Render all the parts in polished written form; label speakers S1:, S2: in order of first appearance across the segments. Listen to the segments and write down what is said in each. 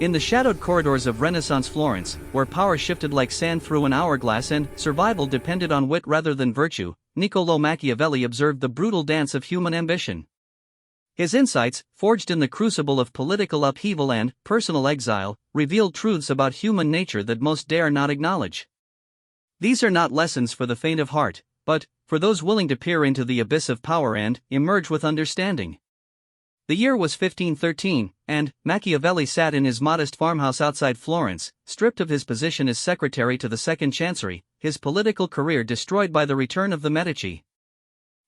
S1: In the shadowed corridors of Renaissance Florence, where power shifted like sand through an hourglass and survival depended on wit rather than virtue, Niccolò Machiavelli observed the brutal dance of human ambition. His insights, forged in the crucible of political upheaval and personal exile, revealed truths about human nature that most dare not acknowledge. These are not lessons for the faint of heart, but for those willing to peer into the abyss of power and emerge with understanding. The year was 1513, and Machiavelli sat in his modest farmhouse outside Florence, stripped of his position as secretary to the Second Chancery, his political career destroyed by the return of the Medici.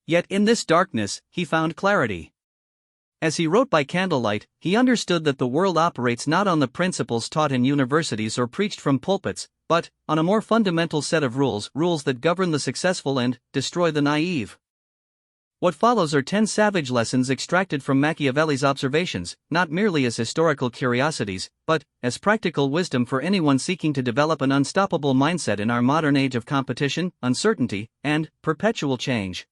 S1: Yet in this darkness, he found clarity. As he wrote by candlelight, he understood that the world operates not on the principles taught in universities or preached from pulpits, but on a more fundamental set of rules that govern the successful and destroy the naive. What follows are 10 savage lessons extracted from Machiavelli's observations, not merely as historical curiosities, but as practical wisdom for anyone seeking to develop an unstoppable mindset in our modern age of competition, uncertainty, and perpetual change.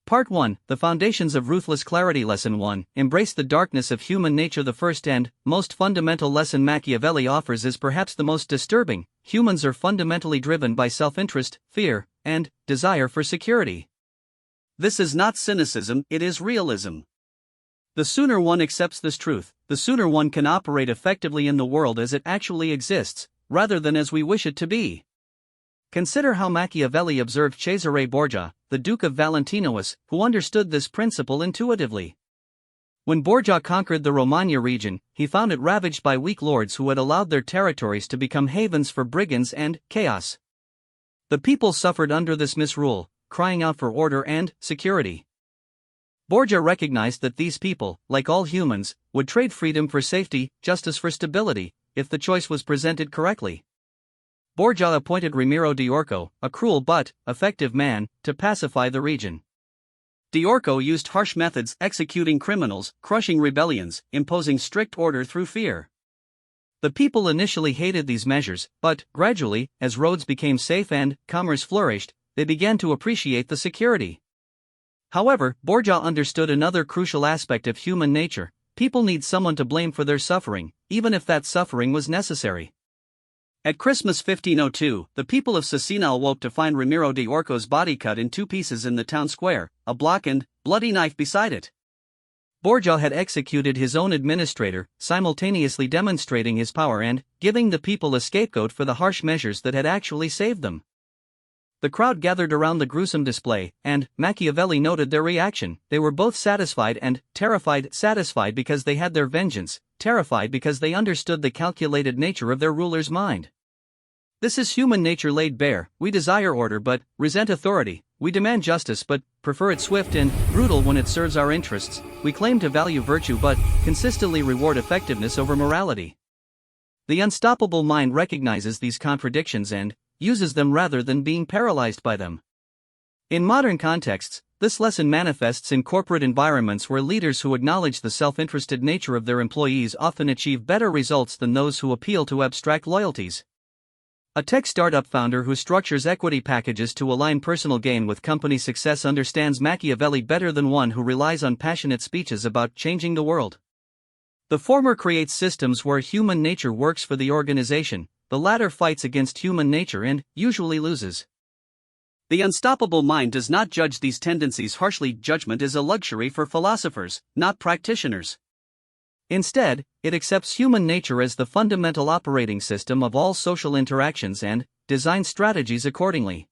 S1: Part 1, The Foundations of Ruthless Clarity. Lesson 1, Embrace the darkness of human nature. The first and most fundamental lesson Machiavelli offers is perhaps the most disturbing. Humans are fundamentally driven by self-interest, fear, and desire for security. This is not cynicism, it is realism. The sooner one accepts this truth, the sooner one can operate effectively in the world as it actually exists, rather than as we wish it to be. Consider how Machiavelli observed Cesare Borgia, the Duke of Valentinois, who understood this principle intuitively. When Borgia conquered the Romagna region, he found it ravaged by weak lords who had allowed their territories to become havens for brigands and chaos. The people suffered under this misrule, crying out for order and security. Borgia recognized that these people, like all humans, would trade freedom for safety, justice for stability, if the choice was presented correctly. Borgia appointed Ramiro di Orco, a cruel but effective man, to pacify the region. Di Orco used harsh methods, executing criminals, crushing rebellions, imposing strict order through fear. The people initially hated these measures, but gradually, as roads became safe and commerce flourished, they began to appreciate the security. However, Borgia understood another crucial aspect of human nature: people need someone to blame for their suffering, even if that suffering was necessary. At Christmas 1502, the people of Cesena awoke to find Ramiro di Orco's body cut in 2 pieces in the town square, a block and bloody knife beside it. Borgia had executed his own administrator, simultaneously demonstrating his power and giving the people a scapegoat for the harsh measures that had actually saved them. The crowd gathered around the gruesome display, and Machiavelli noted their reaction. They were both satisfied and terrified. Satisfied because they had their vengeance, terrified because they understood the calculated nature of their ruler's mind. This is human nature laid bare. We desire order but resent authority. We demand justice but prefer it swift and brutal when it serves our interests. We claim to value virtue but consistently reward effectiveness over morality. The unstoppable mind recognizes these contradictions and uses them rather than being paralyzed by them. In modern contexts, this lesson manifests in corporate environments where leaders who acknowledge the self-interested nature of their employees often achieve better results than those who appeal to abstract loyalties. A tech startup founder who structures equity packages to align personal gain with company success understands Machiavelli better than one who relies on passionate speeches about changing the world. The former creates systems where human nature works for the organization. The latter fights against human nature and usually loses. The unstoppable mind does not judge these tendencies harshly. Judgment is a luxury for philosophers, not practitioners. Instead, it accepts human nature as the fundamental operating system of all social interactions and designs strategies accordingly.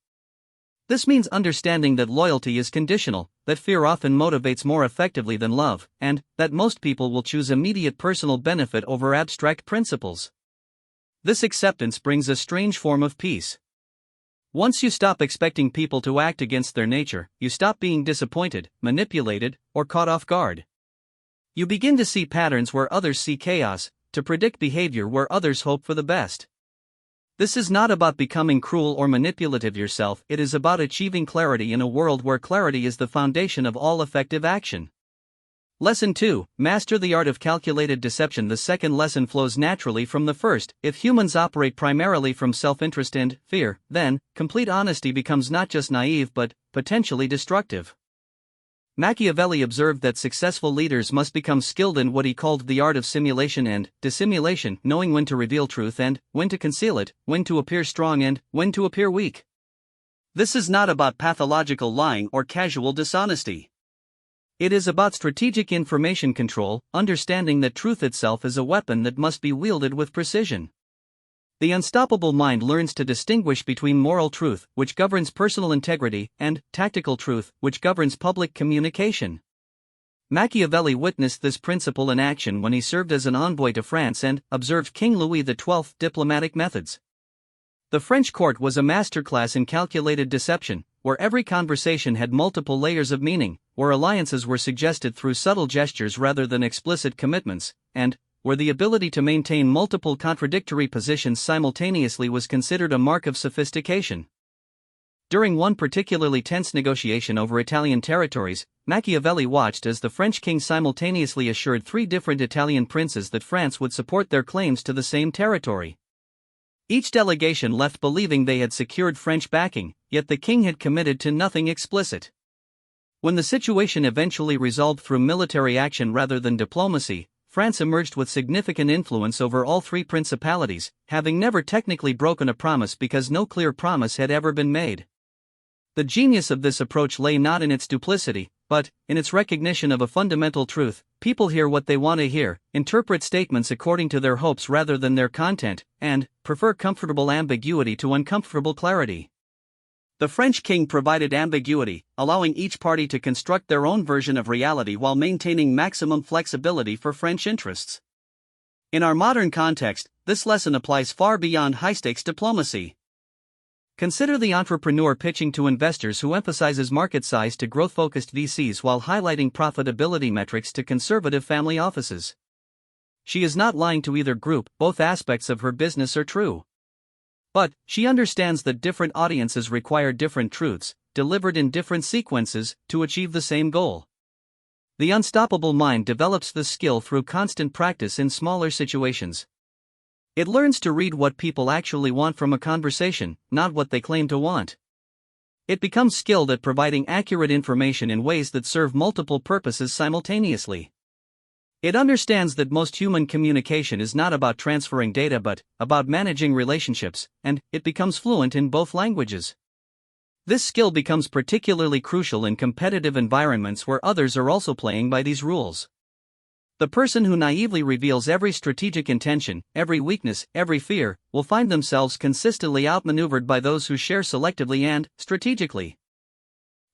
S1: This means understanding that loyalty is conditional, that fear often motivates more effectively than love, and that most people will choose immediate personal benefit over abstract principles. This acceptance brings a strange form of peace. Once you stop expecting people to act against their nature, you stop being disappointed, manipulated, or caught off guard. You begin to see patterns where others see chaos, to predict behavior where others hope for the best. This is not about becoming cruel or manipulative yourself, it is about achieving clarity in a world where clarity is the foundation of all effective action. Lesson 2, Master the art of calculated deception. The second lesson flows naturally from the first. If humans operate primarily from self-interest and fear, then complete honesty becomes not just naive but potentially destructive. Machiavelli observed that successful leaders must become skilled in what he called the art of simulation and dissimulation, knowing when to reveal truth and when to conceal it, when to appear strong and when to appear weak. This is not about pathological lying or casual dishonesty. It is about strategic information control, understanding that truth itself is a weapon that must be wielded with precision. The unstoppable mind learns to distinguish between moral truth, which governs personal integrity, and tactical truth, which governs public communication. Machiavelli witnessed this principle in action when he served as an envoy to France and observed King Louis XII's diplomatic methods. The French court was a masterclass in calculated deception, where every conversation had multiple layers of meaning, where alliances were suggested through subtle gestures rather than explicit commitments, and where the ability to maintain multiple contradictory positions simultaneously was considered a mark of sophistication. During one particularly tense negotiation over Italian territories, Machiavelli watched as the French king simultaneously assured three different Italian princes that France would support their claims to the same territory. Each delegation left believing they had secured French backing, yet the king had committed to nothing explicit. When the situation eventually resolved through military action rather than diplomacy, France emerged with significant influence over all three principalities, having never technically broken a promise because no clear promise had ever been made. The genius of this approach lay not in its duplicity, but in its recognition of a fundamental truth: people hear what they want to hear, interpret statements according to their hopes rather than their content, and prefer comfortable ambiguity to uncomfortable clarity. The French king provided ambiguity, allowing each party to construct their own version of reality while maintaining maximum flexibility for French interests. In our modern context, this lesson applies far beyond high-stakes diplomacy. Consider the entrepreneur pitching to investors who emphasizes market size to growth-focused VCs while highlighting profitability metrics to conservative family offices. She is not lying to either group; both aspects of her business are true. But she understands that different audiences require different truths, delivered in different sequences, to achieve the same goal. The unstoppable mind develops this skill through constant practice in smaller situations. It learns to read what people actually want from a conversation, not what they claim to want. It becomes skilled at providing accurate information in ways that serve multiple purposes simultaneously. It understands that most human communication is not about transferring data but about managing relationships, and it becomes fluent in both languages. This skill becomes particularly crucial in competitive environments where others are also playing by these rules. The person who naively reveals every strategic intention, every weakness, every fear, will find themselves consistently outmaneuvered by those who share selectively and strategically.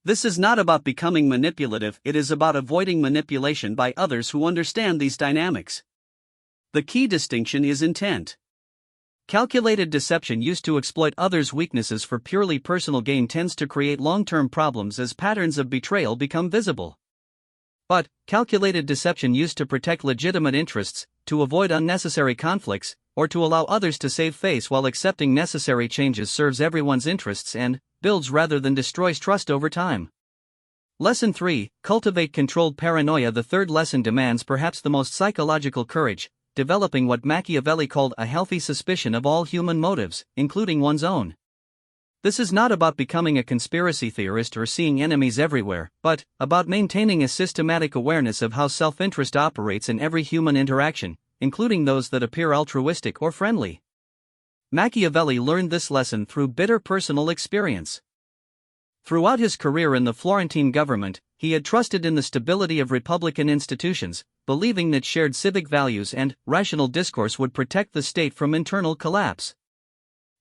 S1: This is not about becoming manipulative; it is about avoiding manipulation by others who understand these dynamics. The key distinction is intent. Calculated deception used to exploit others' weaknesses for purely personal gain tends to create long-term problems as patterns of betrayal become visible. But calculated deception used to protect legitimate interests, to avoid unnecessary conflicts, or to allow others to save face while accepting necessary changes serves everyone's interests and builds rather than destroys trust over time. Lesson 3: Cultivate controlled paranoia. The third lesson demands perhaps the most psychological courage, developing what Machiavelli called a healthy suspicion of all human motives, including one's own. This is not about becoming a conspiracy theorist or seeing enemies everywhere, but about maintaining a systematic awareness of how self-interest operates in every human interaction, including those that appear altruistic or friendly. Machiavelli learned this lesson through bitter personal experience. Throughout his career in the Florentine government, he had trusted in the stability of republican institutions, believing that shared civic values and rational discourse would protect the state from internal collapse.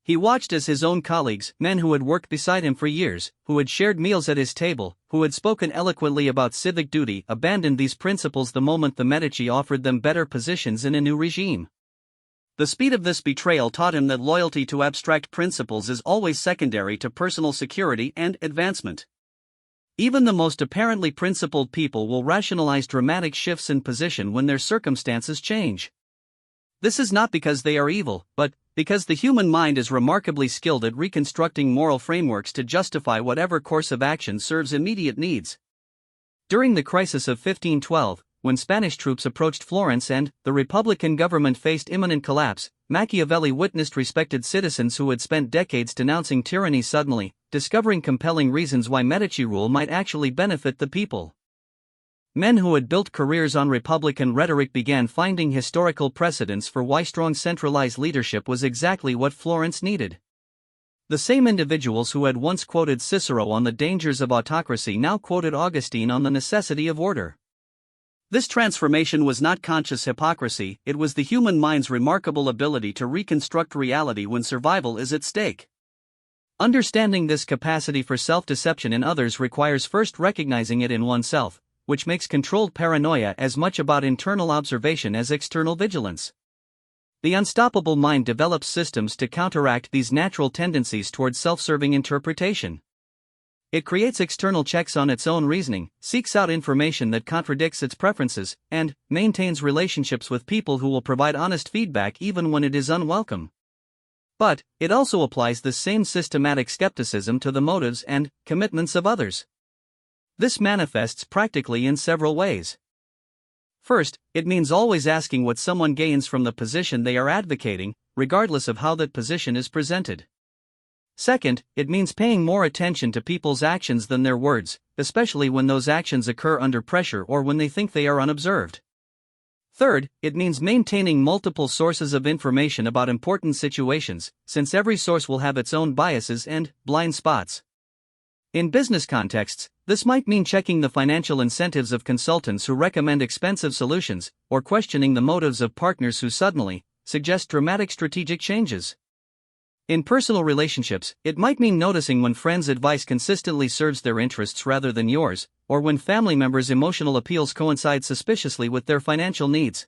S1: He watched as his own colleagues, men who had worked beside him for years, who had shared meals at his table, who had spoken eloquently about civic duty, abandoned these principles the moment the Medici offered them better positions in a new regime. The speed of this betrayal taught him that loyalty to abstract principles is always secondary to personal security and advancement. Even the most apparently principled people will rationalize dramatic shifts in position when their circumstances change. This is not because they are evil, but because the human mind is remarkably skilled at reconstructing moral frameworks to justify whatever course of action serves immediate needs. During the crisis of 1512, when Spanish troops approached Florence and the Republican government faced imminent collapse, Machiavelli witnessed respected citizens who had spent decades denouncing tyranny suddenly discovering compelling reasons why Medici rule might actually benefit the people. men who had built careers on Republican rhetoric began finding historical precedents for why strong centralized leadership was exactly what Florence needed. The same individuals who had once quoted Cicero on the dangers of autocracy now quoted Augustine on the necessity of order. This transformation was not conscious hypocrisy, it was the human mind's remarkable ability to reconstruct reality when survival is at stake. Understanding this capacity for self-deception in others requires first recognizing it in oneself, which makes controlled paranoia as much about internal observation as external vigilance. The unstoppable mind develops systems to counteract these natural tendencies toward self-serving interpretation. It creates external checks on its own reasoning, seeks out information that contradicts its preferences, and maintains relationships with people who will provide honest feedback even when it is unwelcome. But it also applies the same systematic skepticism to the motives and commitments of others. This manifests practically in several ways. First, it means always asking what someone gains from the position they are advocating, regardless of how that position is presented. Second, it means paying more attention to people's actions than their words, especially when those actions occur under pressure or when they think they are unobserved. Third, it means maintaining multiple sources of information about important situations, since every source will have its own biases and blind spots. In business contexts, this might mean checking the financial incentives of consultants who recommend expensive solutions, or questioning the motives of partners who suddenly suggest dramatic strategic changes. In personal relationships, it might mean noticing when friends' advice consistently serves their interests rather than yours, or when family members' emotional appeals coincide suspiciously with their financial needs.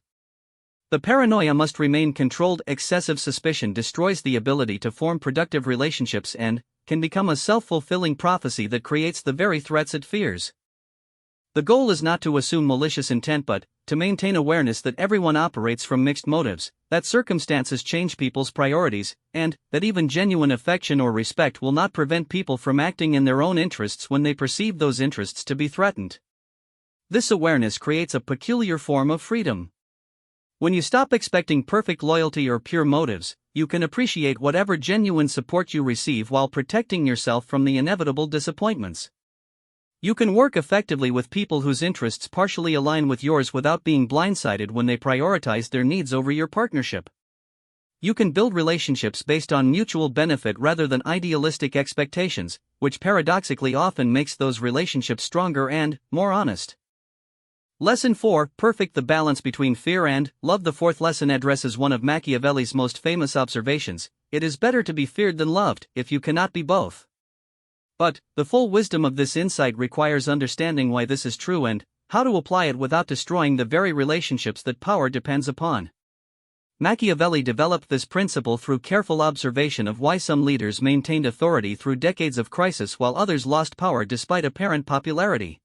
S1: The paranoia must remain controlled. Excessive suspicion destroys the ability to form productive relationships and can become a self-fulfilling prophecy that creates the very threats it fears. The goal is not to assume malicious intent but to maintain awareness that everyone operates from mixed motives, that circumstances change people's priorities, and that even genuine affection or respect will not prevent people from acting in their own interests when they perceive those interests to be threatened. This awareness creates a peculiar form of freedom. When you stop expecting perfect loyalty or pure motives, you can appreciate whatever genuine support you receive while protecting yourself from the inevitable disappointments. You can work effectively with people whose interests partially align with yours without being blindsided when they prioritize their needs over your partnership. You can build relationships based on mutual benefit rather than idealistic expectations, which paradoxically often makes those relationships stronger and more honest. Lesson 4: Perfect the balance between fear and love. The fourth lesson addresses one of Machiavelli's most famous observations: it is better to be feared than loved, if you cannot be both. But the full wisdom of this insight requires understanding why this is true and how to apply it without destroying the very relationships that power depends upon. Machiavelli developed this principle through careful observation of why some leaders maintained authority through decades of crisis while others lost power despite apparent popularity.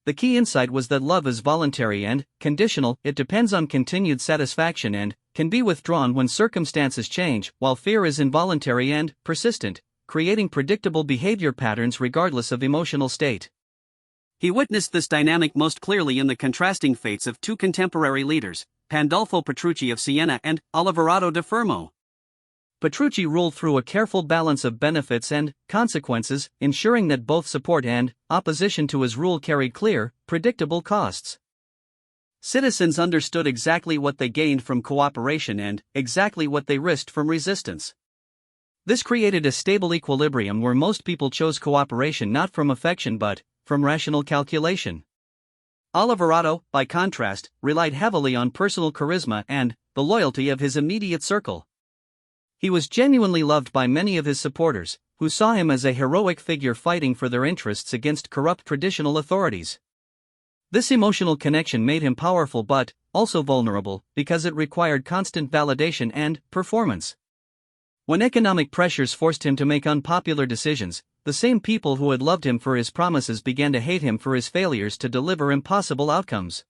S1: The key insight was that love is voluntary and conditional. It depends on continued satisfaction and can be withdrawn when circumstances change, while fear is involuntary and persistent, creating predictable behavior patterns regardless of emotional state. He witnessed this dynamic most clearly in the contrasting fates of two contemporary leaders, Pandolfo Petrucci of Siena and Alvarado da Fermo. Petrucci ruled through a careful balance of benefits and consequences, ensuring that both support and opposition to his rule carried clear, predictable costs. Citizens understood exactly what they gained from cooperation and exactly what they risked from resistance. This created a stable equilibrium where most people chose cooperation not from affection but from rational calculation. Alvarado, by contrast, relied heavily on personal charisma and the loyalty of his immediate circle. He was genuinely loved by many of his supporters, who saw him as a heroic figure fighting for their interests against corrupt traditional authorities. This emotional connection made him powerful but also vulnerable because it required constant validation and performance. When economic pressures forced him to make unpopular decisions, the same people who had loved him for his promises began to hate him for his failures to deliver impossible outcomes.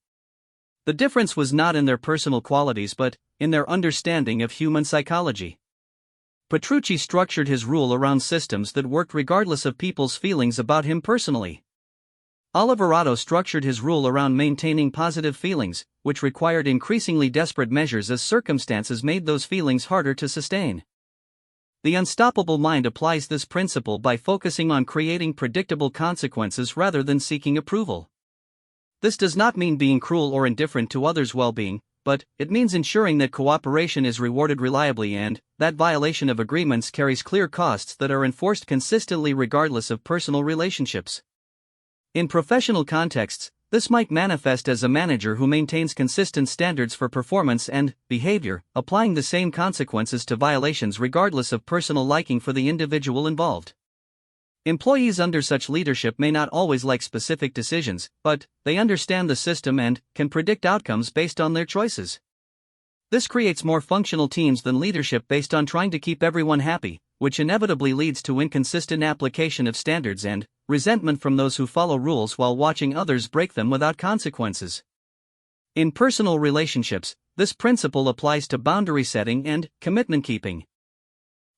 S1: The difference was not in their personal qualities but in their understanding of human psychology. Petrucci structured his rule around systems that worked regardless of people's feelings about him personally. Alvarado structured his rule around maintaining positive feelings, which required increasingly desperate measures as circumstances made those feelings harder to sustain. The unstoppable mind applies this principle by focusing on creating predictable consequences rather than seeking approval. This does not mean being cruel or indifferent to others' well-being, but it means ensuring that cooperation is rewarded reliably and that violation of agreements carries clear costs that are enforced consistently regardless of personal relationships. In professional contexts, this might manifest as a manager who maintains consistent standards for performance and behavior, applying the same consequences to violations regardless of personal liking for the individual involved. Employees under such leadership may not always like specific decisions, but they understand the system and can predict outcomes based on their choices. This creates more functional teams than leadership based on trying to keep everyone happy, which inevitably leads to inconsistent application of standards and resentment from those who follow rules while watching others break them without consequences. In personal relationships, this principle applies to boundary setting and commitment keeping.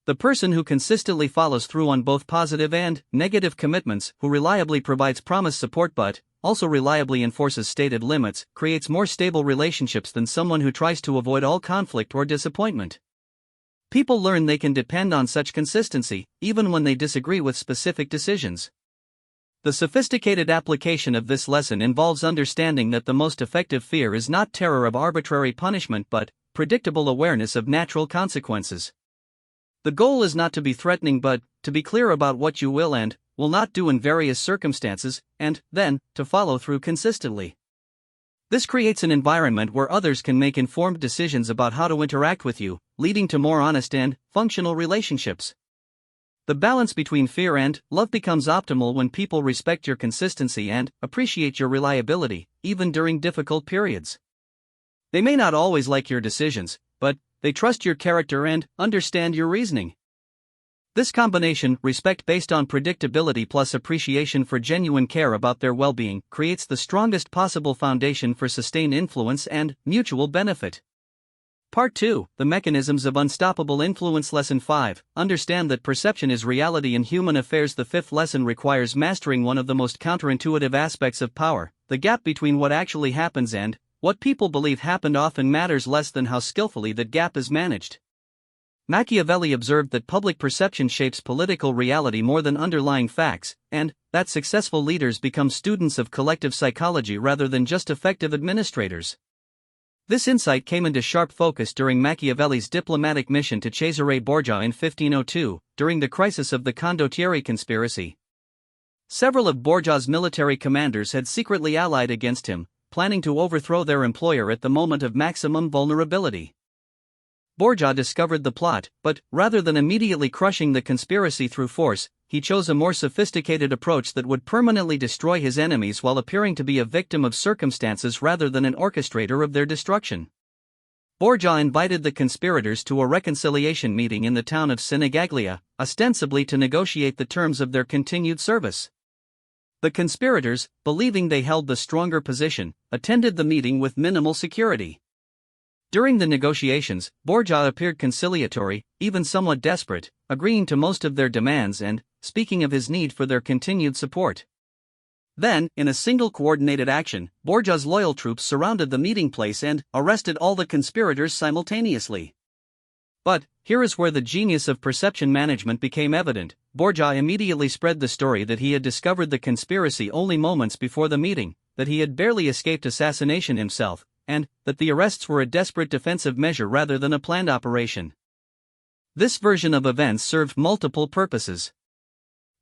S1: The person who consistently follows through on both positive and negative commitments, who reliably provides promised support but also reliably enforces stated limits, creates more stable relationships than someone who tries to avoid all conflict or disappointment. People learn they can depend on such consistency, even when they disagree with specific decisions. The sophisticated application of this lesson involves understanding that the most effective fear is not terror of arbitrary punishment but predictable awareness of natural consequences. The goal is not to be threatening but to be clear about what you will and will not do in various circumstances, and then to follow through consistently. This creates an environment where others can make informed decisions about how to interact with you, leading to more honest and functional relationships. The balance between fear and love becomes optimal when people respect your consistency and appreciate your reliability, even during difficult periods. They may not always like your decisions, but they trust your character and understand your reasoning. This combination, respect based on predictability plus appreciation for genuine care about their well-being, creates the strongest possible foundation for sustained influence and mutual benefit. Part 2, The Mechanisms of Unstoppable Influence. Lesson 5, Understand that perception is reality in human affairs. The fifth lesson requires mastering one of the most counterintuitive aspects of power. The gap between what actually happens and what people believe happened often matters less than how skillfully that gap is managed. Machiavelli observed that public perception shapes political reality more than underlying facts, and that successful leaders become students of collective psychology rather than just effective administrators. This insight came into sharp focus during Machiavelli's diplomatic mission to Cesare Borgia in 1502, during the crisis of the Condottieri conspiracy. Several of Borgia's military commanders had secretly allied against him, planning to overthrow their employer at the moment of maximum vulnerability. Borgia discovered the plot, but rather than immediately crushing the conspiracy through force, he chose a more sophisticated approach that would permanently destroy his enemies while appearing to be a victim of circumstances rather than an orchestrator of their destruction. Borgia invited the conspirators to a reconciliation meeting in the town of Sinigaglia, ostensibly to negotiate the terms of their continued service. The conspirators, believing they held the stronger position, attended the meeting with minimal security. During the negotiations, Borgia appeared conciliatory, even somewhat desperate, agreeing to most of their demands and speaking of his need for their continued support. Then, in a single coordinated action, Borgia's loyal troops surrounded the meeting place and arrested all the conspirators simultaneously. But here is where the genius of perception management became evident. Borgia immediately spread the story that he had discovered the conspiracy only moments before the meeting, that he had barely escaped assassination himself, and that the arrests were a desperate defensive measure rather than a planned operation. This version of events served multiple purposes.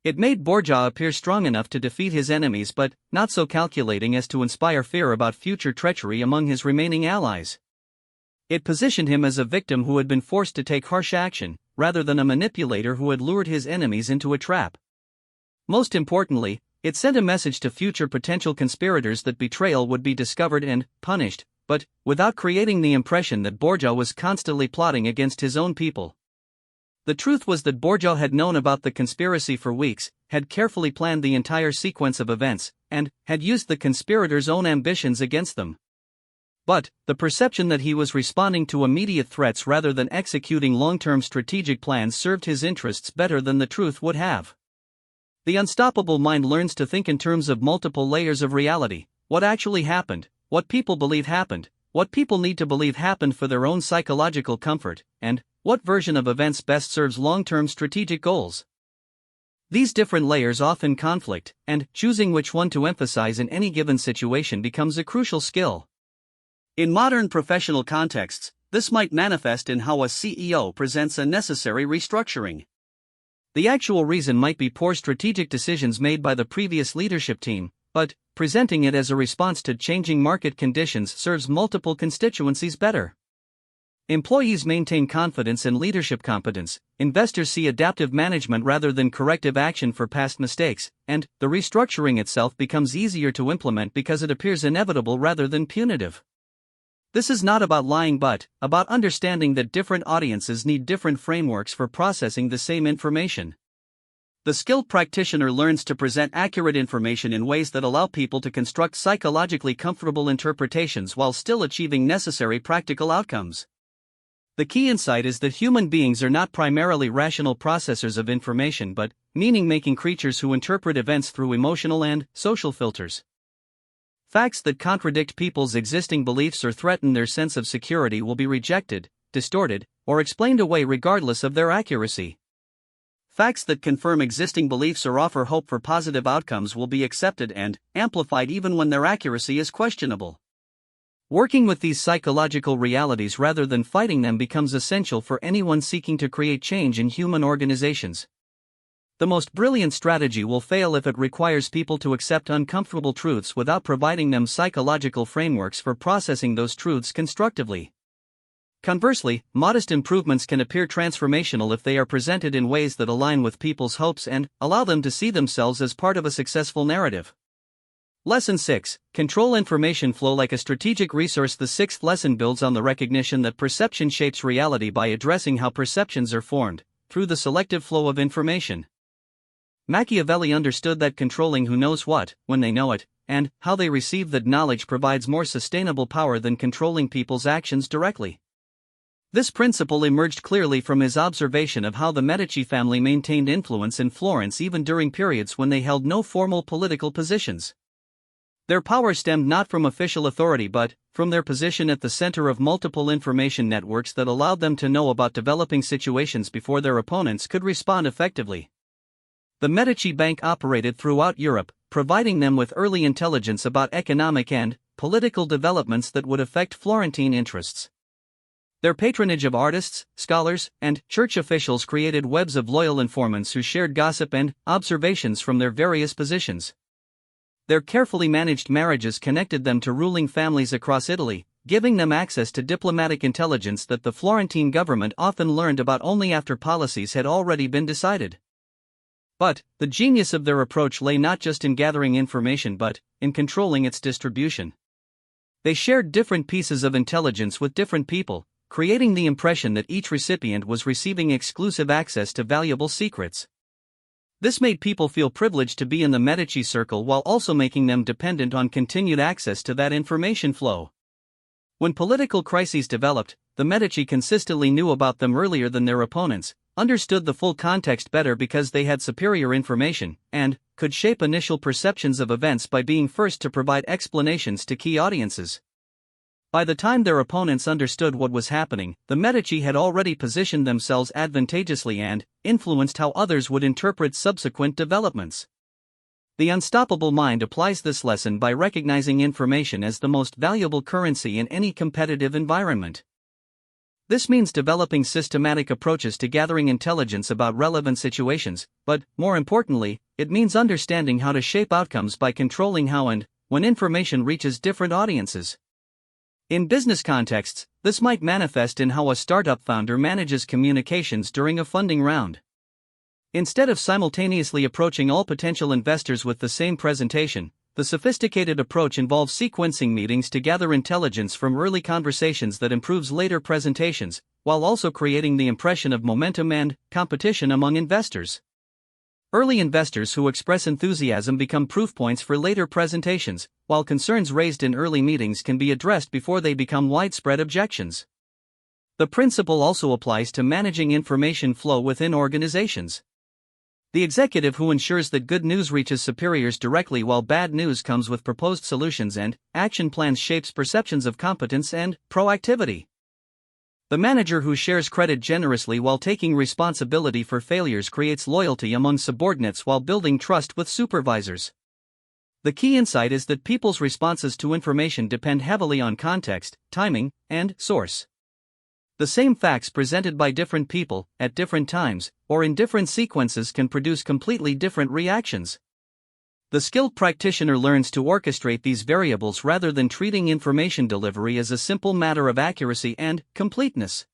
S1: It made Borgia appear strong enough to defeat his enemies but not so calculating as to inspire fear about future treachery among his remaining allies. It positioned him as a victim who had been forced to take harsh action, rather than a manipulator who had lured his enemies into a trap. Most importantly, it sent a message to future potential conspirators that betrayal would be discovered and punished, but without creating the impression that Borgia was constantly plotting against his own people. The truth was that Borgia had known about the conspiracy for weeks, had carefully planned the entire sequence of events, and had used the conspirators' own ambitions against them. But the perception that he was responding to immediate threats rather than executing long-term strategic plans served his interests better than the truth would have. The unstoppable mind learns to think in terms of multiple layers of reality: what actually happened, what people believe happened, what people need to believe happened for their own psychological comfort, and what version of events best serves long-term strategic goals. These different layers often conflict, and choosing which one to emphasize in any given situation becomes a crucial skill. In modern professional contexts, this might manifest in how a CEO presents a necessary restructuring. The actual reason might be poor strategic decisions made by the previous leadership team, but presenting it as a response to changing market conditions serves multiple constituencies better. Employees maintain confidence in leadership competence, investors see adaptive management rather than corrective action for past mistakes, and the restructuring itself becomes easier to implement because it appears inevitable rather than punitive. This is not about lying but about understanding that different audiences need different frameworks for processing the same information. The skilled practitioner learns to present accurate information in ways that allow people to construct psychologically comfortable interpretations while still achieving necessary practical outcomes. The key insight is that human beings are not primarily rational processors of information but meaning-making creatures who interpret events through emotional and social filters. Facts that contradict people's existing beliefs or threaten their sense of security will be rejected, distorted, or explained away regardless of their accuracy. Facts that confirm existing beliefs or offer hope for positive outcomes will be accepted and amplified even when their accuracy is questionable. Working with these psychological realities rather than fighting them becomes essential for anyone seeking to create change in human organizations. The most brilliant strategy will fail if it requires people to accept uncomfortable truths without providing them psychological frameworks for processing those truths constructively. Conversely, modest improvements can appear transformational if they are presented in ways that align with people's hopes and allow them to see themselves as part of a successful narrative. Lesson 6. Control information flow like a strategic resource. The sixth lesson builds on the recognition that perception shapes reality by addressing how perceptions are formed, through the selective flow of information. Machiavelli understood that controlling who knows what, when they know it, and how they receive that knowledge provides more sustainable power than controlling people's actions directly. This principle emerged clearly from his observation of how the Medici family maintained influence in Florence even during periods when they held no formal political positions. Their power stemmed not from official authority but from their position at the center of multiple information networks that allowed them to know about developing situations before their opponents could respond effectively. The Medici Bank operated throughout Europe, providing them with early intelligence about economic and political developments that would affect Florentine interests. Their patronage of artists, scholars, and church officials created webs of loyal informants who shared gossip and observations from their various positions. Their carefully managed marriages connected them to ruling families across Italy, giving them access to diplomatic intelligence that the Florentine government often learned about only after policies had already been decided. But the genius of their approach lay not just in gathering information but in controlling its distribution. They shared different pieces of intelligence with different people, creating the impression that each recipient was receiving exclusive access to valuable secrets. This made people feel privileged to be in the Medici circle while also making them dependent on continued access to that information flow. When political crises developed, the Medici consistently knew about them earlier than their opponents, understood the full context better because they had superior information, and could shape initial perceptions of events by being first to provide explanations to key audiences. By the time their opponents understood what was happening, the Medici had already positioned themselves advantageously and influenced how others would interpret subsequent developments. The unstoppable mind applies this lesson by recognizing information as the most valuable currency in any competitive environment. This means developing systematic approaches to gathering intelligence about relevant situations, but, more importantly, it means understanding how to shape outcomes by controlling how and when information reaches different audiences. In business contexts, this might manifest in how a startup founder manages communications during a funding round. Instead of simultaneously approaching all potential investors with the same presentation, the sophisticated approach involves sequencing meetings to gather intelligence from early conversations that improves later presentations, while also creating the impression of momentum and competition among investors. Early investors who express enthusiasm become proof points for later presentations, while concerns raised in early meetings can be addressed before they become widespread objections. The principle also applies to managing information flow within organizations. The executive who ensures that good news reaches superiors directly while bad news comes with proposed solutions and action plans shapes perceptions of competence and proactivity. The manager who shares credit generously while taking responsibility for failures creates loyalty among subordinates while building trust with supervisors. The key insight is that people's responses to information depend heavily on context, timing, and source. The same facts presented by different people, at different times, or in different sequences can produce completely different reactions. The skilled practitioner learns to orchestrate these variables rather than treating information delivery as a simple matter of accuracy and completeness.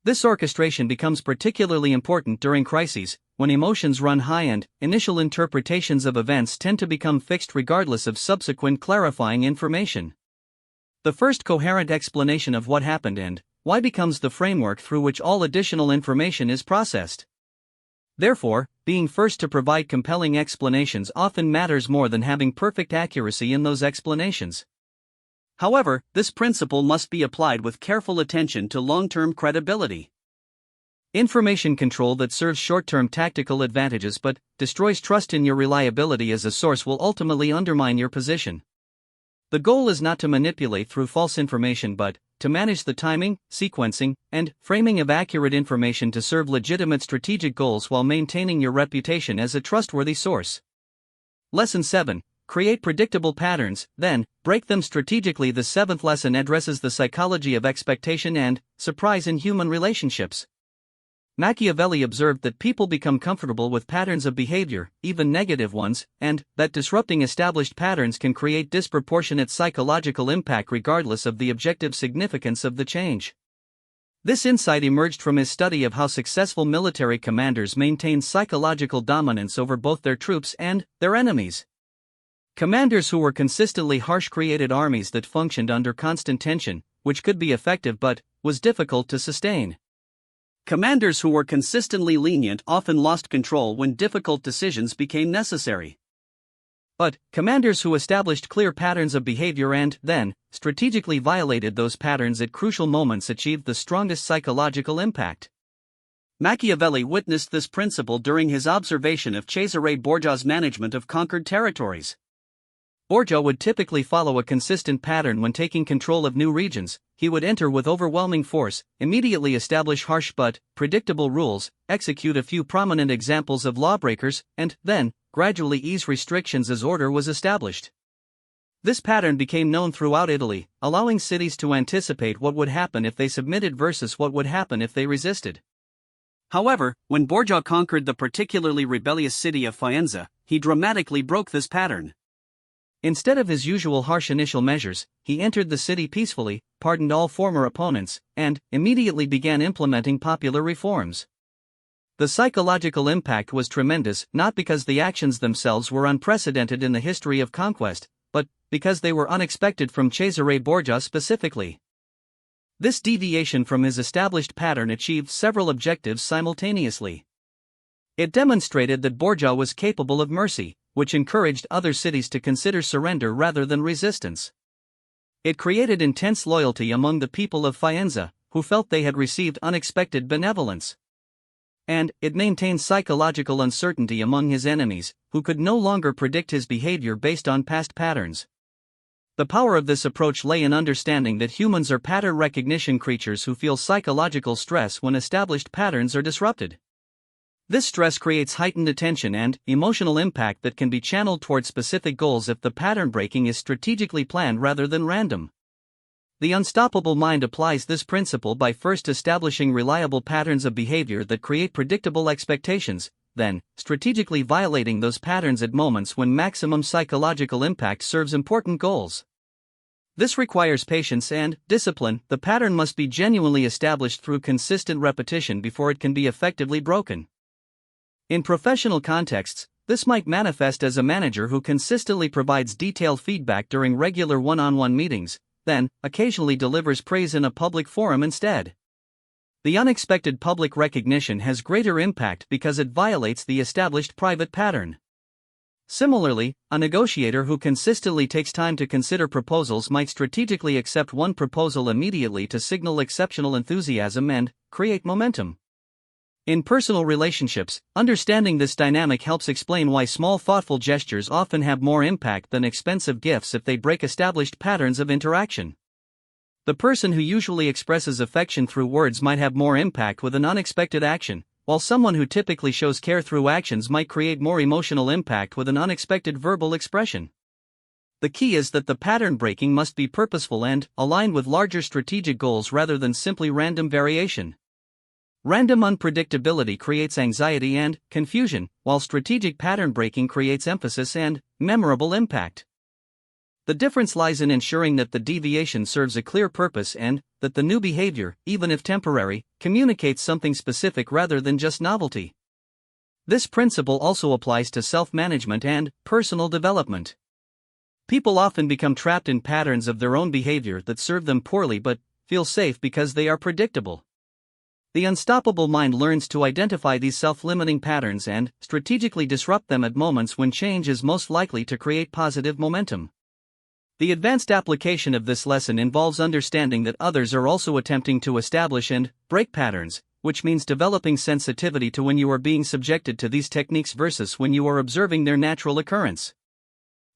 S1: This orchestration becomes particularly important during crises, when emotions run high and initial interpretations of events tend to become fixed regardless of subsequent clarifying information. The first coherent explanation of what happened and why becomes the framework through which all additional information is processed. Therefore, being first to provide compelling explanations often matters more than having perfect accuracy in those explanations. However, this principle must be applied with careful attention to long-term credibility. Information control that serves short-term tactical advantages but destroys trust in your reliability as a source will ultimately undermine your position. The goal is not to manipulate through false information but to manage the timing, sequencing, and framing of accurate information to serve legitimate strategic goals while maintaining your reputation as a trustworthy source. Lesson 7. Create predictable patterns, then break them strategically. The seventh lesson addresses the psychology of expectation and surprise in human relationships. Machiavelli observed that people become comfortable with patterns of behavior, even negative ones, and that disrupting established patterns can create disproportionate psychological impact regardless of the objective significance of the change. This insight emerged from his study of how successful military commanders maintain psychological dominance over both their troops and their enemies. Commanders who were consistently harsh created armies that functioned under constant tension, which could be effective but was difficult to sustain. Commanders who were consistently lenient often lost control when difficult decisions became necessary. But commanders who established clear patterns of behavior and then strategically violated those patterns at crucial moments achieved the strongest psychological impact. Machiavelli witnessed this principle during his observation of Cesare Borgia's management of conquered territories. Borgia would typically follow a consistent pattern when taking control of new regions. He would enter with overwhelming force, immediately establish harsh but predictable rules, execute a few prominent examples of lawbreakers, and then gradually ease restrictions as order was established. This pattern became known throughout Italy, allowing cities to anticipate what would happen if they submitted versus what would happen if they resisted. However, when Borgia conquered the particularly rebellious city of Faenza, he dramatically broke this pattern. Instead of his usual harsh initial measures, he entered the city peacefully, pardoned all former opponents, and immediately began implementing popular reforms. The psychological impact was tremendous, not because the actions themselves were unprecedented in the history of conquest, but because they were unexpected from Cesare Borgia specifically. This deviation from his established pattern achieved several objectives simultaneously. It demonstrated that Borgia was capable of mercy, which encouraged other cities to consider surrender rather than resistance. It created intense loyalty among the people of Faenza, who felt they had received unexpected benevolence. And it maintained psychological uncertainty among his enemies, who could no longer predict his behavior based on past patterns. The power of this approach lay in understanding that humans are pattern recognition creatures who feel psychological stress when established patterns are disrupted. This stress creates heightened attention and emotional impact that can be channeled toward specific goals if the pattern breaking is strategically planned rather than random. The unstoppable mind applies this principle by first establishing reliable patterns of behavior that create predictable expectations, then strategically violating those patterns at moments when maximum psychological impact serves important goals. This requires patience and discipline. The pattern must be genuinely established through consistent repetition before it can be effectively broken. In professional contexts, this might manifest as a manager who consistently provides detailed feedback during regular one-on-one meetings, then occasionally delivers praise in a public forum instead. The unexpected public recognition has greater impact because it violates the established private pattern. Similarly, a negotiator who consistently takes time to consider proposals might strategically accept one proposal immediately to signal exceptional enthusiasm and create momentum. In personal relationships, understanding this dynamic helps explain why small thoughtful gestures often have more impact than expensive gifts if they break established patterns of interaction. The person who usually expresses affection through words might have more impact with an unexpected action, while someone who typically shows care through actions might create more emotional impact with an unexpected verbal expression. The key is that the pattern breaking must be purposeful and aligned with larger strategic goals rather than simply random variation. Random unpredictability creates anxiety and confusion, while strategic pattern breaking creates emphasis and memorable impact. The difference lies in ensuring that the deviation serves a clear purpose and that the new behavior, even if temporary, communicates something specific rather than just novelty. This principle also applies to self-management and personal development. People often become trapped in patterns of their own behavior that serve them poorly but feel safe because they are predictable. The unstoppable mind learns to identify these self-limiting patterns and strategically disrupt them at moments when change is most likely to create positive momentum. The advanced application of this lesson involves understanding that others are also attempting to establish and break patterns, which means developing sensitivity to when you are being subjected to these techniques versus when you are observing their natural occurrence.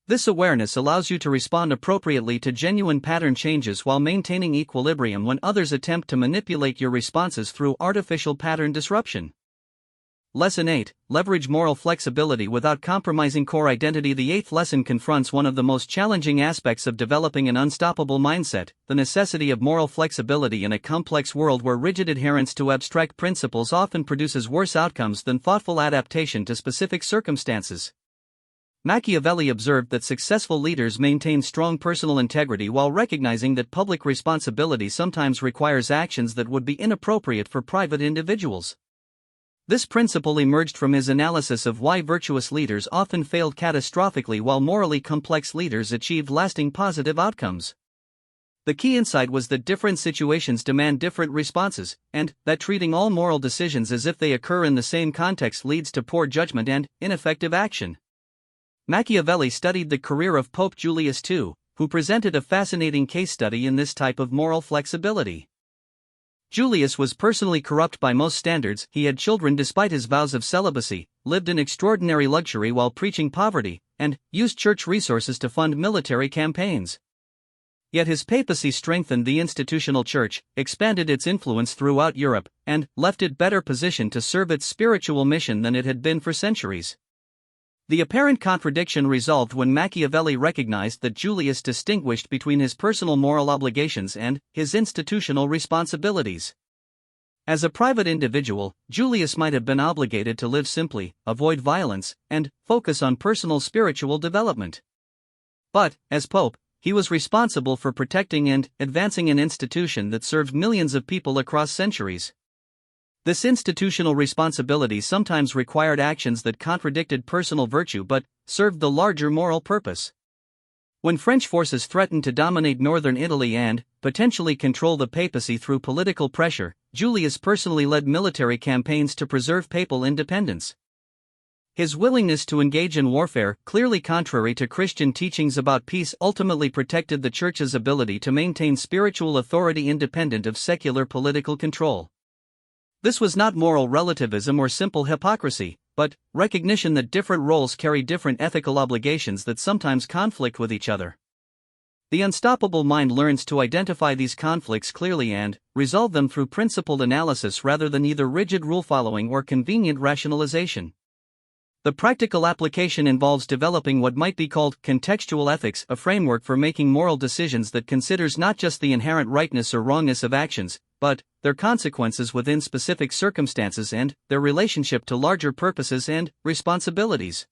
S1: This awareness allows you to respond appropriately to genuine pattern changes while maintaining equilibrium when others attempt to manipulate your responses through artificial pattern disruption. Lesson 8: Leverage moral flexibility without compromising core identity. The eighth lesson confronts one of the most challenging aspects of developing an unstoppable mindset, the necessity of moral flexibility in a complex world where rigid adherence to abstract principles often produces worse outcomes than thoughtful adaptation to specific circumstances. Machiavelli observed that successful leaders maintain strong personal integrity while recognizing that public responsibility sometimes requires actions that would be inappropriate for private individuals. This principle emerged from his analysis of why virtuous leaders often failed catastrophically while morally complex leaders achieved lasting positive outcomes. The key insight was that different situations demand different responses, and that treating all moral decisions as if they occur in the same context leads to poor judgment and ineffective action. Machiavelli studied the career of Pope Julius II, who presented a fascinating case study in this type of moral flexibility. Julius was personally corrupt by most standards. He had children despite his vows of celibacy, lived in extraordinary luxury while preaching poverty, and used church resources to fund military campaigns. Yet his papacy strengthened the institutional church, expanded its influence throughout Europe, and left it better positioned to serve its spiritual mission than it had been for centuries. The apparent contradiction resolved when Machiavelli recognized that Julius distinguished between his personal moral obligations and his institutional responsibilities. As a private individual, Julius might have been obligated to live simply, avoid violence, and focus on personal spiritual development. But, as Pope, he was responsible for protecting and advancing an institution that served millions of people across centuries. This institutional responsibility sometimes required actions that contradicted personal virtue but served the larger moral purpose. When French forces threatened to dominate northern Italy and potentially control the papacy through political pressure, Julius personally led military campaigns to preserve papal independence. His willingness to engage in warfare, clearly contrary to Christian teachings about peace, ultimately protected the Church's ability to maintain spiritual authority independent of secular political control. This was not moral relativism or simple hypocrisy, but recognition that different roles carry different ethical obligations that sometimes conflict with each other. The unstoppable mind learns to identify these conflicts clearly and resolve them through principled analysis rather than either rigid rule-following or convenient rationalization. The practical application involves developing what might be called contextual ethics, a framework for making moral decisions that considers not just the inherent rightness or wrongness of actions, but their consequences within specific circumstances and their relationship to larger purposes and responsibilities.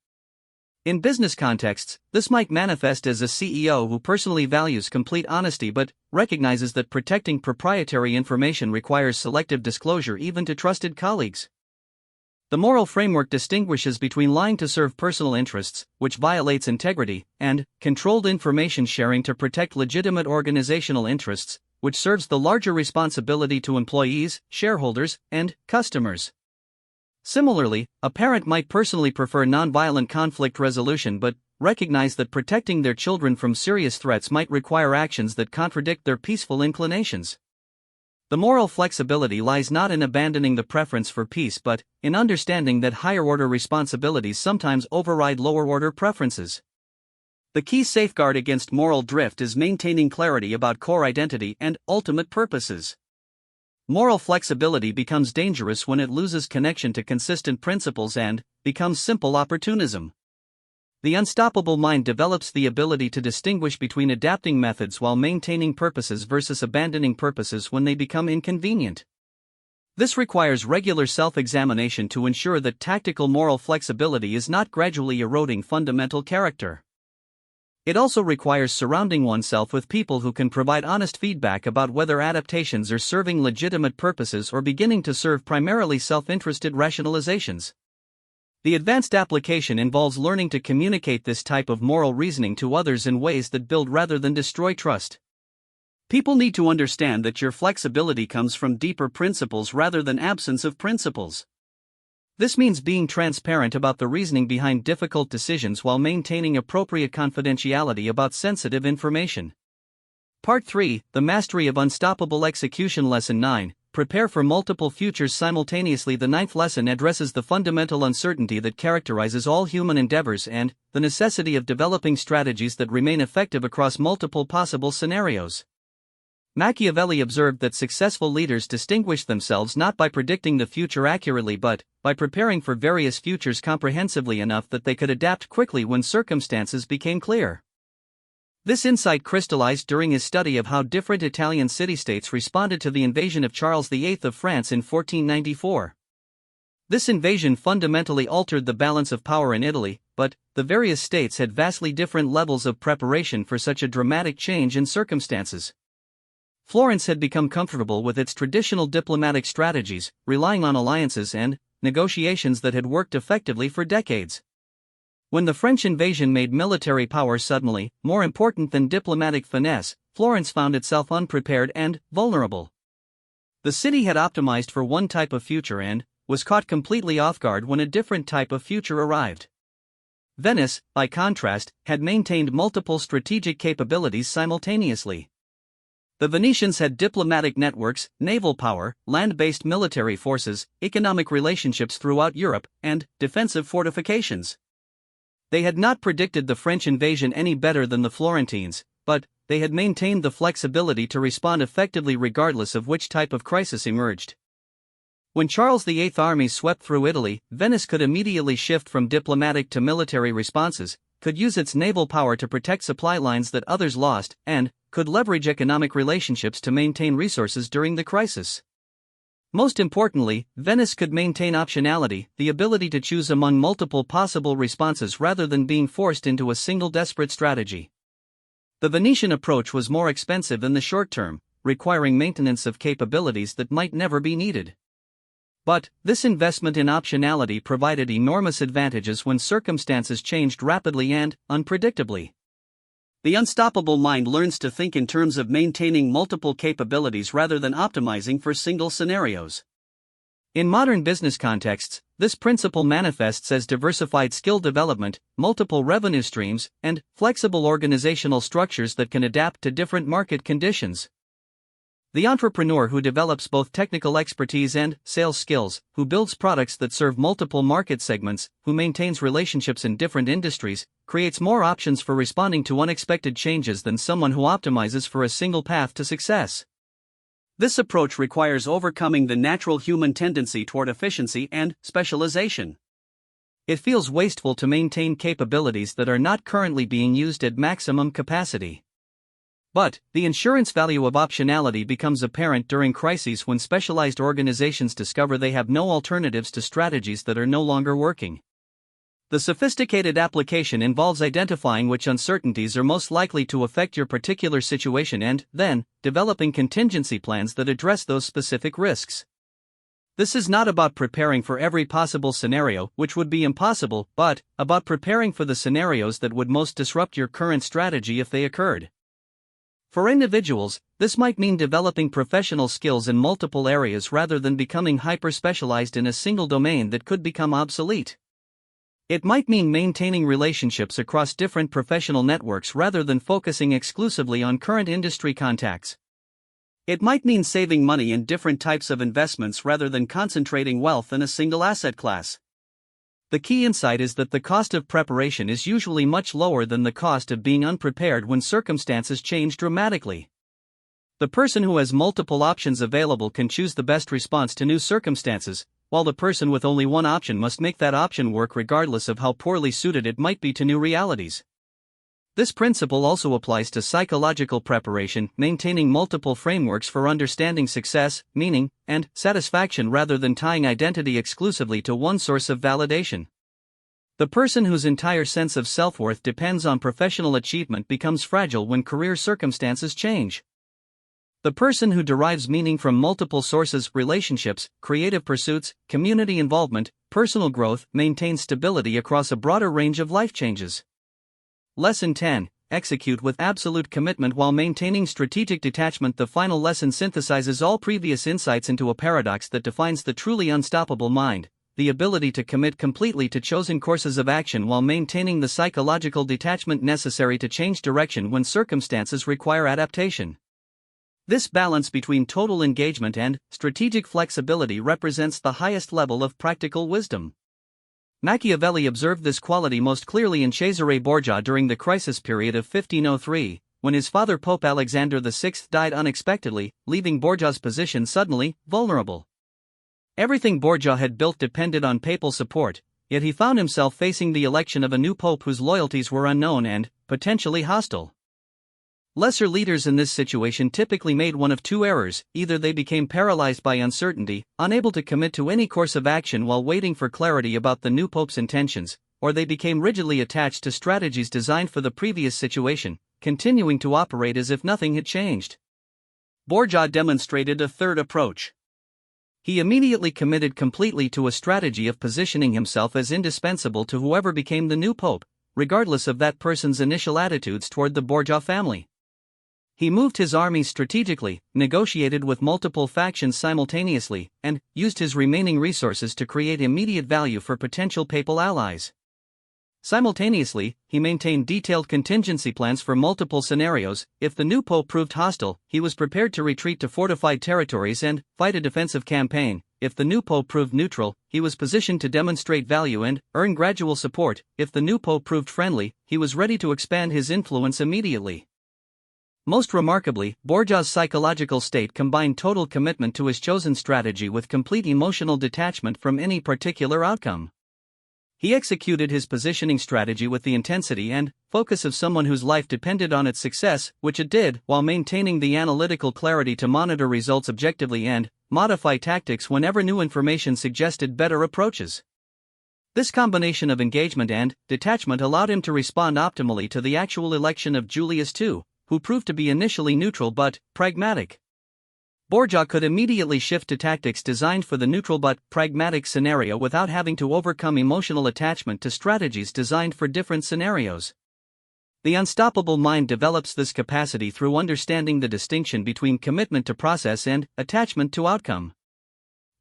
S1: In business contexts, this might manifest as a CEO who personally values complete honesty but recognizes that protecting proprietary information requires selective disclosure even to trusted colleagues. The moral framework distinguishes between lying to serve personal interests, which violates integrity, and controlled information sharing to protect legitimate organizational interests, which serves the larger responsibility to employees, shareholders, and customers. Similarly, a parent might personally prefer nonviolent conflict resolution but recognize that protecting their children from serious threats might require actions that contradict their peaceful inclinations. The moral flexibility lies not in abandoning the preference for peace but in understanding that higher-order responsibilities sometimes override lower-order preferences. The key safeguard against moral drift is maintaining clarity about core identity and ultimate purposes. Moral flexibility becomes dangerous when it loses connection to consistent principles and becomes simple opportunism. The unstoppable mind develops the ability to distinguish between adapting methods while maintaining purposes versus abandoning purposes when they become inconvenient. This requires regular self-examination to ensure that tactical moral flexibility is not gradually eroding fundamental character. It also requires surrounding oneself with people who can provide honest feedback about whether adaptations are serving legitimate purposes or beginning to serve primarily self-interested rationalizations. The advanced application involves learning to communicate this type of moral reasoning to others in ways that build rather than destroy trust. People need to understand that your flexibility comes from deeper principles rather than absence of principles. This means being transparent about the reasoning behind difficult decisions while maintaining appropriate confidentiality about sensitive information. Part 3, The Mastery of Unstoppable Execution. Lesson 9, Prepare for Multiple Futures Simultaneously. The ninth lesson addresses the fundamental uncertainty that characterizes all human endeavors and the necessity of developing strategies that remain effective across multiple possible scenarios. Machiavelli observed that successful leaders distinguish themselves not by predicting the future accurately but by preparing for various futures comprehensively enough that they could adapt quickly when circumstances became clear. This insight crystallized during his study of how different Italian city-states responded to the invasion of Charles VIII of France in 1494. This invasion fundamentally altered the balance of power in Italy, but the various states had vastly different levels of preparation for such a dramatic change in circumstances. Florence had become comfortable with its traditional diplomatic strategies, relying on alliances and negotiations that had worked effectively for decades. When the French invasion made military power suddenly more important than diplomatic finesse, Florence found itself unprepared and vulnerable. The city had optimized for one type of future and was caught completely off guard when a different type of future arrived. Venice, by contrast, had maintained multiple strategic capabilities simultaneously. The Venetians had diplomatic networks, naval power, land-based military forces, economic relationships throughout Europe, and defensive fortifications. They had not predicted the French invasion any better than the Florentines, but they had maintained the flexibility to respond effectively regardless of which type of crisis emerged. When Charles VIII's armies swept through Italy, Venice could immediately shift from diplomatic to military responses, could use its naval power to protect supply lines that others lost, and could leverage economic relationships to maintain resources during the crisis. Most importantly, Venice could maintain optionality, the ability to choose among multiple possible responses rather than being forced into a single desperate strategy. The Venetian approach was more expensive in the short term, requiring maintenance of capabilities that might never be needed. But this investment in optionality provided enormous advantages when circumstances changed rapidly and unpredictably. The unstoppable mind learns to think in terms of maintaining multiple capabilities rather than optimizing for single scenarios. In modern business contexts, this principle manifests as diversified skill development, multiple revenue streams, and flexible organizational structures that can adapt to different market conditions. The entrepreneur who develops both technical expertise and sales skills, who builds products that serve multiple market segments, who maintains relationships in different industries, creates more options for responding to unexpected changes than someone who optimizes for a single path to success. This approach requires overcoming the natural human tendency toward efficiency and specialization. It feels wasteful to maintain capabilities that are not currently being used at maximum capacity. But the insurance value of optionality becomes apparent during crises when specialized organizations discover they have no alternatives to strategies that are no longer working. The sophisticated application involves identifying which uncertainties are most likely to affect your particular situation and, then, developing contingency plans that address those specific risks. This is not about preparing for every possible scenario, which would be impossible, but about preparing for the scenarios that would most disrupt your current strategy if they occurred. For individuals, this might mean developing professional skills in multiple areas rather than becoming hyper-specialized in a single domain that could become obsolete. It might mean maintaining relationships across different professional networks rather than focusing exclusively on current industry contacts. It might mean saving money in different types of investments rather than concentrating wealth in a single asset class. The key insight is that the cost of preparation is usually much lower than the cost of being unprepared when circumstances change dramatically. The person who has multiple options available can choose the best response to new circumstances, while the person with only one option must make that option work regardless of how poorly suited it might be to new realities. This principle also applies to psychological preparation, maintaining multiple frameworks for understanding success, meaning, and satisfaction rather than tying identity exclusively to one source of validation. The person whose entire sense of self-worth depends on professional achievement becomes fragile when career circumstances change. The person who derives meaning from multiple sources, relationships, creative pursuits, community involvement, personal growth, maintains stability across a broader range of life changes. Lesson 10. Execute with absolute commitment while maintaining strategic detachment. The final lesson synthesizes all previous insights into a paradox that defines the truly unstoppable mind: the ability to commit completely to chosen courses of action while maintaining the psychological detachment necessary to change direction when circumstances require adaptation. This balance between total engagement and strategic flexibility represents the highest level of practical wisdom. Machiavelli observed this quality most clearly in Cesare Borgia during the crisis period of 1503, when his father Pope Alexander VI died unexpectedly, leaving Borgia's position suddenly vulnerable. Everything Borgia had built depended on papal support, yet he found himself facing the election of a new pope whose loyalties were unknown and potentially hostile. Lesser leaders in this situation typically made one of two errors: either they became paralyzed by uncertainty, unable to commit to any course of action while waiting for clarity about the new pope's intentions, or they became rigidly attached to strategies designed for the previous situation, continuing to operate as if nothing had changed. Borgia demonstrated a third approach. He immediately committed completely to a strategy of positioning himself as indispensable to whoever became the new pope, regardless of that person's initial attitudes toward the Borgia family. He moved his armies strategically, negotiated with multiple factions simultaneously, and used his remaining resources to create immediate value for potential papal allies. Simultaneously, he maintained detailed contingency plans for multiple scenarios. If the new pope proved hostile, he was prepared to retreat to fortified territories and fight a defensive campaign. If the new pope proved neutral, he was positioned to demonstrate value and earn gradual support. If the new pope proved friendly, he was ready to expand his influence immediately. Most remarkably, Borgia's psychological state combined total commitment to his chosen strategy with complete emotional detachment from any particular outcome. He executed his positioning strategy with the intensity and focus of someone whose life depended on its success, which it did, while maintaining the analytical clarity to monitor results objectively and modify tactics whenever new information suggested better approaches. This combination of engagement and detachment allowed him to respond optimally to the actual election of Julius II, who proved to be initially neutral but pragmatic. Borgia could immediately shift to tactics designed for the neutral but pragmatic scenario without having to overcome emotional attachment to strategies designed for different scenarios. The unstoppable mind develops this capacity through understanding the distinction between commitment to process and attachment to outcome.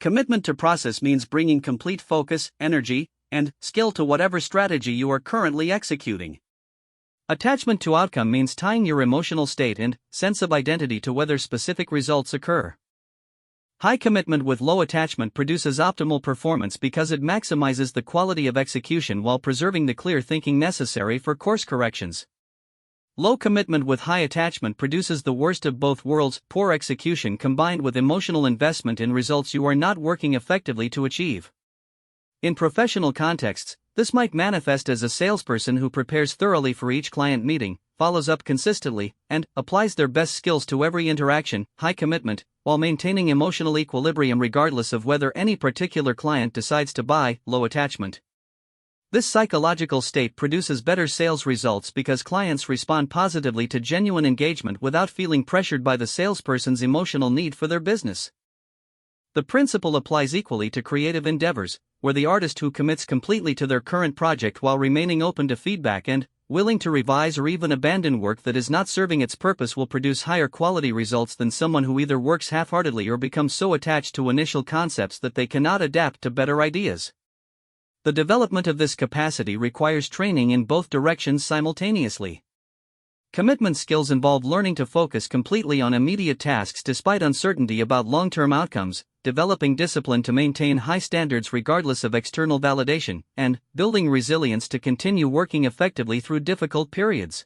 S1: Commitment to process means bringing complete focus, energy, and skill to whatever strategy you are currently executing. Attachment to outcome means tying your emotional state and sense of identity to whether specific results occur. High commitment with low attachment produces optimal performance because it maximizes the quality of execution while preserving the clear thinking necessary for course corrections. Low commitment with high attachment produces the worst of both worlds: poor execution combined with emotional investment in results you are not working effectively to achieve. In professional contexts, this might manifest as a salesperson who prepares thoroughly for each client meeting, follows up consistently, and applies their best skills to every interaction. High commitment, while maintaining emotional equilibrium regardless of whether any particular client decides to buy. Low attachment. This psychological state produces better sales results because clients respond positively to genuine engagement without feeling pressured by the salesperson's emotional need for their business. The principle applies equally to creative endeavors, where the artist who commits completely to their current project while remaining open to feedback and willing to revise or even abandon work that is not serving its purpose will produce higher quality results than someone who either works half-heartedly or becomes so attached to initial concepts that they cannot adapt to better ideas. The development of this capacity requires training in both directions simultaneously. Commitment skills involve learning to focus completely on immediate tasks despite uncertainty about long-term outcomes, developing discipline to maintain high standards regardless of external validation, and building resilience to continue working effectively through difficult periods.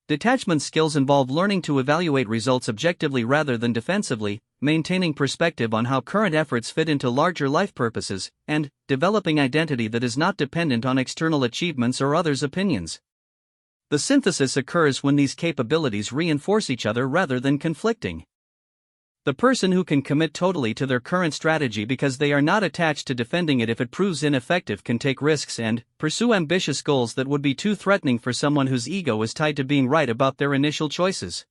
S1: Detachment skills involve learning to evaluate results objectively rather than defensively, maintaining perspective on how current efforts fit into larger life purposes, and developing identity that is not dependent on external achievements or others' opinions. The synthesis occurs when these capabilities reinforce each other rather than conflicting. The person who can commit totally to their current strategy because they are not attached to defending it if it proves ineffective can take risks and pursue ambitious goals that would be too threatening for someone whose ego is tied to being right about their initial choices.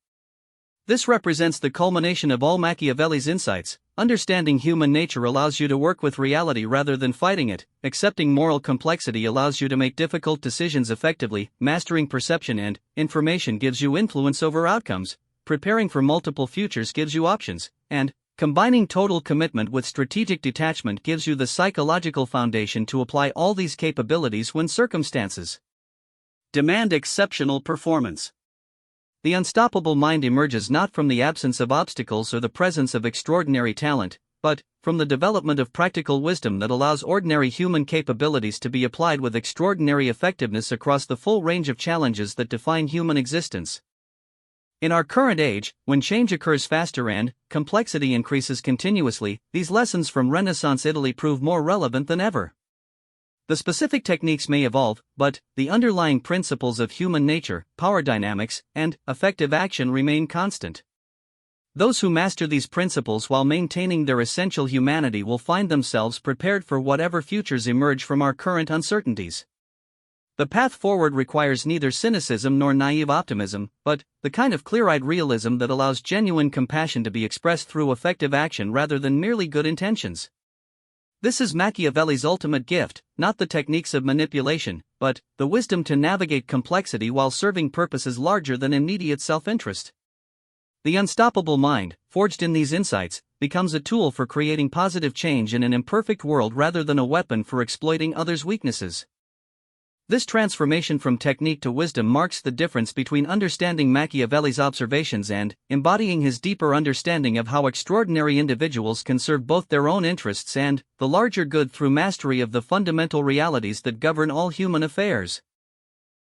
S1: This represents the culmination of all Machiavelli's insights. Understanding human nature allows you to work with reality rather than fighting it. Accepting moral complexity allows you to make difficult decisions effectively. Mastering perception and information gives you influence over outcomes. Preparing for multiple futures gives you options, and combining total commitment with strategic detachment gives you the psychological foundation to apply all these capabilities when circumstances demand exceptional performance. The unstoppable mind emerges not from the absence of obstacles or the presence of extraordinary talent, but from the development of practical wisdom that allows ordinary human capabilities to be applied with extraordinary effectiveness across the full range of challenges that define human existence. In our current age, when change occurs faster and complexity increases continuously, these lessons from Renaissance Italy prove more relevant than ever. The specific techniques may evolve, but the underlying principles of human nature, power dynamics, and effective action remain constant. Those who master these principles while maintaining their essential humanity will find themselves prepared for whatever futures emerge from our current uncertainties. The path forward requires neither cynicism nor naive optimism, but the kind of clear-eyed realism that allows genuine compassion to be expressed through effective action rather than merely good intentions. This is Machiavelli's ultimate gift, not the techniques of manipulation, but the wisdom to navigate complexity while serving purposes larger than immediate self-interest. The unstoppable mind, forged in these insights, becomes a tool for creating positive change in an imperfect world rather than a weapon for exploiting others' weaknesses. This transformation from technique to wisdom marks the difference between understanding Machiavelli's observations and embodying his deeper understanding of how extraordinary individuals can serve both their own interests and the larger good through mastery of the fundamental realities that govern all human affairs.